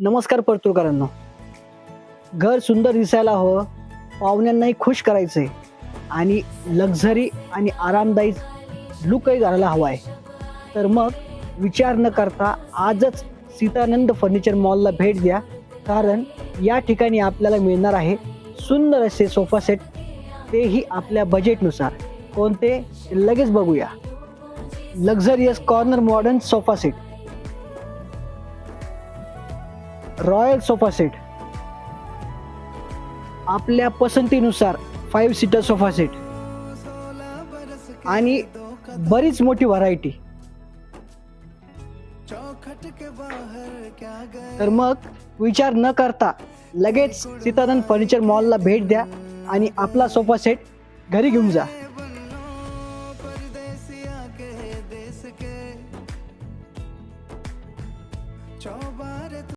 नमस्कार परतूरकरांनो. घर सुंदर दिसायला हवं, पाहुण्यांनाही खुश करायचंय आणि लक्झरी आणि आरामदायी लुकही घालायला हवा आहे. तर मग विचार न करता आजच सीतानंद फर्निचर मॉलला भेट द्या, कारण या ठिकाणी आपल्याला मिळणार आहे सुंदर असे सोफा सेट, तेही आपल्या बजेटनुसार. कोणते लगेच बघूया. Luxurious corner modern sofa set, royal sofa set, आपल्या पसंतीनुसार 5 सीटर सोफा सेट आणि बरीच मोठी व्हरायटी. तर मग विचार न करता लगेच सीतानंद फर्निचर मॉलला भेट द्या आणि आपला सोफा सेट घरी घेऊन जा.